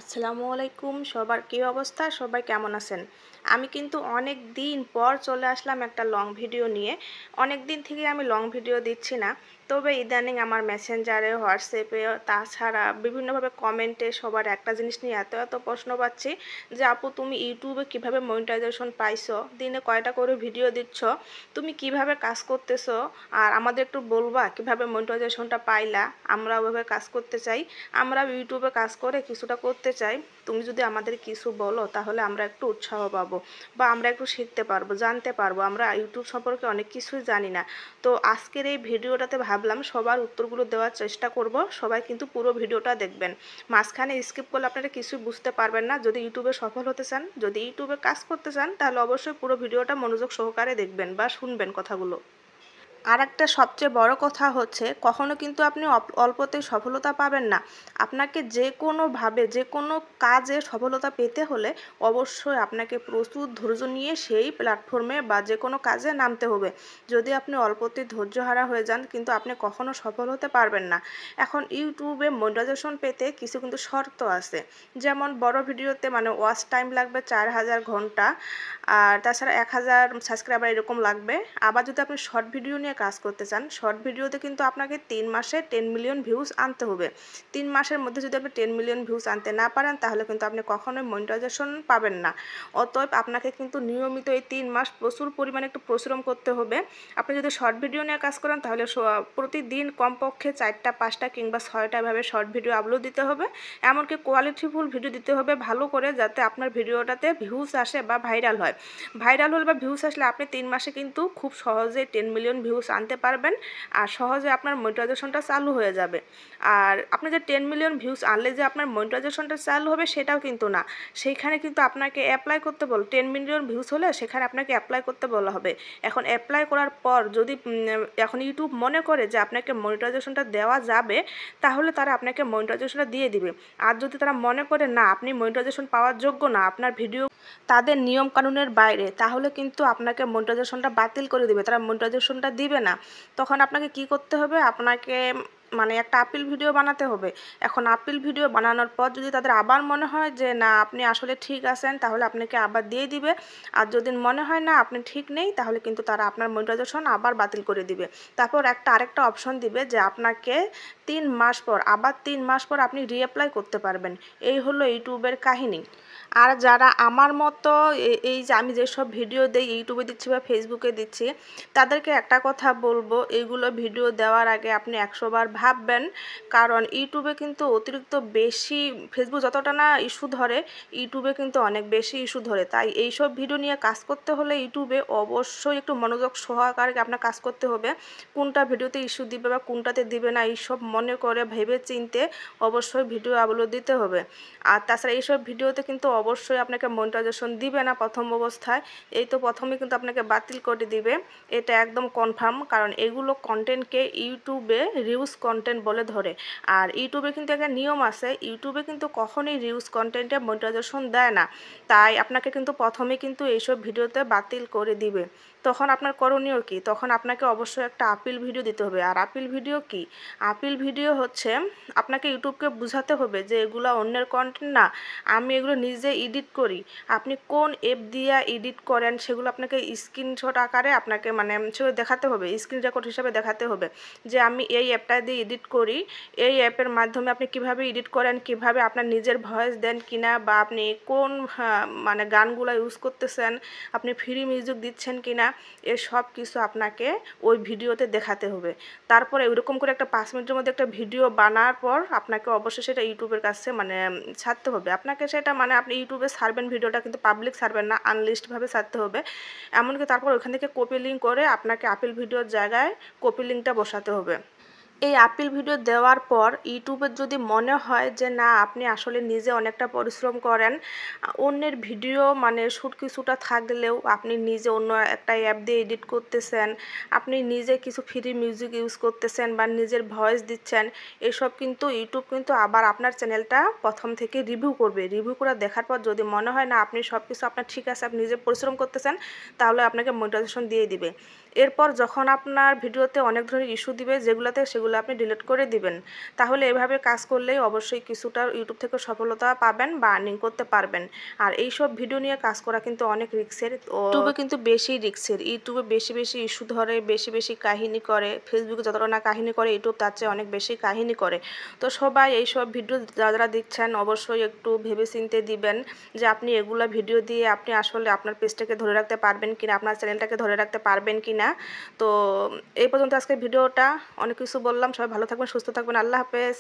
আসসালামু আলাইকুম, সবার কী অবস্থা? সবাই কেমন আছেন? আমি কিন্তু অনেক দিন পর চলে আসলাম একটা লং ভিডিও নিয়ে। অনেক দিন থেকে আমি লং ভিডিও দিচ্ছি না, তবে ইদানিং আমার মেসেঞ্জারে, হোয়াটসঅ্যাপে, তাছাড়া বিভিন্নভাবে কমেন্টে সবার একটা জিনিস নিয়ে এত প্রশ্ন পাচ্ছি যে আপু, তুমি ইউটিউবে কিভাবে মনিটাইজেশন পাইছো, দিনে কয়টা করে ভিডিও দিচ্ছ, তুমি কিভাবে কাজ করতেছো, আর আমাদের একটু বলবা কিভাবে মনিটাইজেশনটা পাইলা। আমরা ওইভাবে কাজ করতে চাই, আমরা ইউটিউবে কাজ করে কিছুটা করতে চাই। তুমি যদি আমাদের কিছু বলো তাহলে আমরা একটু উৎসাহ পাবো, বা আমরা একটু শিখতে পারবো, জানতে পারবো। আমরা ইউটিউব সম্পর্কে অনেক কিছুই জানি না। তো আজকের এই ভিডিওটাতে ভাবলাম সবার উত্তরগুলো দেওয়ার চেষ্টা করব। সবাই কিন্তু পুরো ভিডিওটা দেখবেন, মাঝখানে স্কিপ করলে আপনারা কিছুই বুঝতে পারবেন না। যদি ইউটিউবে সফল হতে চান, যদি ইউটিউবে কাজ করতে চান, তাহলে অবশ্যই পুরো ভিডিওটা মনোযোগ সহকারে দেখবেন বা শুনবেন কথাগুলো। আর একটা সবচেয়ে বড় কথা হচ্ছে, কখনো কিন্তু আপনি অল্পতেই সফলতা পাবেন না। আপনাকে যে কোনোভাবে যে কোনো কাজে সফলতা পেতে হলে অবশ্যই আপনাকে প্রচুর ধৈর্য নিয়ে সেই প্ল্যাটফর্মে বা যে কোনো কাজে নামতে হবে। যদি আপনি অল্পতেই ধৈর্যহারা হয়ে যান, কিন্তু আপনি কখনো সফল হতে পারবেন না। এখন ইউটিউবে মনিটাইজেশন পেতে কিছু কিন্তু শর্ত আছে। যেমন বড় ভিডিওতে মানে ওয়াচ টাইম লাগবে 4000 ঘন্টা, আর তাছাড়া 1000 সাবস্ক্রাইবার এরকম লাগবে। আবার যদি আপনি শর্ট ভিডিও নিয়ে কাজ করতে চান, শর্ট ভিডিওতে কিন্তু আপনাকে 3 মাসে 10 মিলিয়ন ভিউজ আনতে হবে। 3 মাসের মধ্যে যদি আপনি 10 মিলিয়ন ভিউজ আনতে না পারেন, তাহলে কিন্তু আপনি কখনোই মনিটাইজেশন পাবেন না। অতএব আপনাকে কিন্তু নিয়মিত এই 3 মাস প্রচুর পরিমাণে একটু পরিশ্রম করতে হবে। আপনি যদি শর্ট ভিডিও নিয়ে কাজ করেন, তাহলে প্রতিদিন কমপক্ষে 4টা 5টা কিংবা 6টা এভাবে শর্ট ভিডিও আপলোড দিতে হবে। এমনকি কোয়ালিটিফুল ভিডিও দিতে হবে ভালো করে, যাতে আপনার ভিডিওটাতে ভিউজ আসে বা ভাইরাল হয়। ভাইরাল হলে বা ভিউজ আসলে আপনি 3 মাসে কিন্তু খুব সহজে 10 মিলিয়ন ভিউজ আনতে পারবেন, আর সহজে আপনার মনিটাইজেশনটা চালু হয়ে যাবে। আর আপনি যে 10 মিলিয়ন ভিউজ আনলে যে আপনার মনিটাইজেশনটা চালু হবে, সেটাও কিন্তু না। সেইখানে কিন্তু আপনাকে অ্যাপ্লাই করতে 10 মিলিয়ন ভিউজ হলে সেখানে আপনাকে অ্যাপ্লাই করতে বলা হবে। এখন অ্যাপ্লাই করার পর যদি এখন ইউটিউব মনে করে যে আপনাকে মনিটাইজেশনটা দেওয়া যাবে, তাহলে তারা আপনাকে মনিটাইজেশনটা দিয়ে দিবে। আর যদি তারা মনে করে না, আপনি মনিটাইজেশন পাওয়ার যোগ্য না, আপনার ভিডিও তাদের নিয়ম কানুনের বাইরে, তাহলে কিন্তু আপনাকে মনিটাইজেশনটা বাতিল করে দিবে, তারা মনিটাইজেশনটা দিবে না। তখন আপনাকে কি করতে হবে? আপনাকে মানে একটা আপিল ভিডিও বানাতে হবে। এখন আপিল ভিডিও বানানোর পর যদি তাদের আবার মনে হয় যে না, আপনি আসলে ঠিক আছেন, তাহলে আপনাকে আবার দিয়ে দিবে। আর যদি মনে হয় না আপনি ঠিক নেই, তাহলে কিন্তু তারা আপনার মনিটাইজেশন আবার বাতিল করে দিবে। তারপর আরেকটা অপশন দিবে যে আপনাকে 3 মাস পর, আবার 3 মাস পর আপনি রিঅ্যাপ্লাই করতে পারবেন। এই হলো ইউটিউবের কাহিনী। আর যারা আমার মতো এই যে আমি যেসব ভিডিও দেই, ইউটিউবে দিচ্ছি বা ফেসবুকে দিচ্ছি, তাদেরকে একটা কথা বলবো, এইগুলো ভিডিও দেওয়ার আগে আপনি 100 বার ভাববেন। কারণ ইউটিউবে কিন্তু অতিরিক্ত বেশি, ফেসবুক যতটা না ইস্যু ধরে, ইউটিউবে কিন্তু অনেক বেশি ইস্যু ধরে। তাই এইসব ভিডিও নিয়ে কাজ করতে হলে ইউটিউবে অবশ্যই একটু মনোযোগ সহকারে আপনার কাজ করতে হবে। কোনটা ভিডিওতে ইস্যু দিবে বা কোনটাতে দিবে না, এইসব মনে করে ভেবে চিনতে অবশ্যই ভিডিও আপলোড দিতে হবে। আর তাছাড়া এইসব ভিডিওতে কিন্তু অবশ্যই আপনাকে মনিটাইজেশন দিবে না প্রথম অবস্থায়। এই তো প্রথমে কিন্তু আপনাকে বাতিল করে দিবে, এটা একদম কনফার্ম। কারণ এগুলো কন্টেন্টকে ইউটিউবে রিউজ কন্টেন্ট বলে ধরে। আর ইউটিউবে কিন্তু একটা নিয়ম আছে, ইউটিউবে কিন্তু কখনোই রিউজ কন্টেন্টে মনিটাইজেশন দেয় না। তাই আপনাকে কিন্তু প্রথমে কিন্তু এইসব ভিডিওতে বাতিল করে দিবে। তখন আপনার করণীয় কি? তখন আপনাকে অবশ্যই একটা আপিল ভিডিও দিতে হবে। আর আপিল ভিডিও কি? আপিল ভিডিও হচ্ছে আপনাকে ইউটিউবকে বোঝাতে হবে যে এগুলো অন্যের কন্টেন্ট না, আমি এগুলো নিজে এডিট করি। আপনি কোন অ্যাপ দিয়ে এডিট করেন সেগুলো আপনাকে স্ক্রিনশট আকারে আপনাকে মানে সেগুলো দেখাতে হবে, স্ক্রিন রেকর্ড হিসাবে দেখাতে হবে যে আমি এই অ্যাপটা দিয়ে এডিট করি। এই অ্যাপের মাধ্যমে আপনি কিভাবে এডিট করেন, কিভাবে আপনার নিজের ভয়েস দেন কিনা, বা আপনি কোন মানে গানগুলো ইউজ করতেছেন, আপনি ফ্রি মিউজিক দিচ্ছেন কিনা, এসব কিছু আপনাকে ওই ভিডিওতে দেখাতে হবে। তারপরে ওইরকম করে একটা 5 মিনিটের মধ্যে একটা ভিডিও বানার পর আপনাকে অবশ্যই সেটা ইউটিউবের কাছে মানে ছাড়তে হবে। আপনাকে সেটা মানে আপনি ইউটিউবে ছাড়বেন ভিডিওটা, কিন্তু পাবলিক ছাড়বেন না, আনলিস্টভাবে ছাড়তে হবে। এমনকি তারপর ওখান থেকে কপি লিঙ্ক করে আপনাকে আপিল ভিডিওর জায়গায় কপি লিঙ্কটা বসাতে হবে। এই আপিল ভিডিও দেওয়ার পর ইউটিউবের যদি মনে হয় যে না, আপনি আসলে নিজে অনেকটা পরিশ্রম করেন, অন্যের ভিডিও মানে শ্যুট কিছুটা থাকলেও আপনি নিজে অন্য একটা অ্যাপ দিয়ে এডিট করতেছেন, আপনি নিজে কিছু ফ্রি মিউজিক ইউজ করতেছেন বা নিজের ভয়েস দিচ্ছেন, এসব কিন্তু ইউটিউব কিন্তু আবার আপনার চ্যানেলটা প্রথম থেকে রিভিউ করবে। রিভিউ করে দেখার পর যদি মনে হয় না আপনি সব কিছু আপনার ঠিক আছে, আপনি নিজে পরিশ্রম করতেছেন, তাহলে আপনাকে মনিটাইজেশন দিয়ে দিবে। এরপর যখন আপনার ভিডিওতে অনেক ধরনের ইস্যু দিবে, সেগুলো হলে আপনি ডিলিট করে দিবেন। তাহলে এভাবে কাজ করলেই অবশ্যই কিছুটা ইউটিউব থেকে সফলতা পাবেন বা আর্নিং করতে পারবেন। আর এইসব ভিডিও নিয়ে কাজ করা কিন্তু অনেক রিস্কের। ইউটিউবে কিন্তু বেশি রিস্কের, ইউটিউবে বেশি বেশি ইস্যু ধরে, বেশি বেশি কাহিনী করে। ফেসবুকে যতটা না কাহিনী করে ইউটিউব তার চেয়ে অনেক বেশি কাহিনী করে। তো সবাই এইসব ভিডিও যারা যারা দিচ্ছেন অবশ্যই একটু ভেবেচিন্তে দিবেন যে আপনি এগুলা ভিডিও দিয়ে আপনি আসলে আপনার পেজটাকে ধরে রাখতে পারবেন কিনা, আপনার চ্যানেলটাকে ধরে রাখতে পারবেন কিনা। তো এই পর্যন্ত আজকের ভিডিওটা, অনেক কিছু বললাম। সবাই ভালো থাকবেন, সুস্থ থাকবেন। আল্লাহ হাফেজ।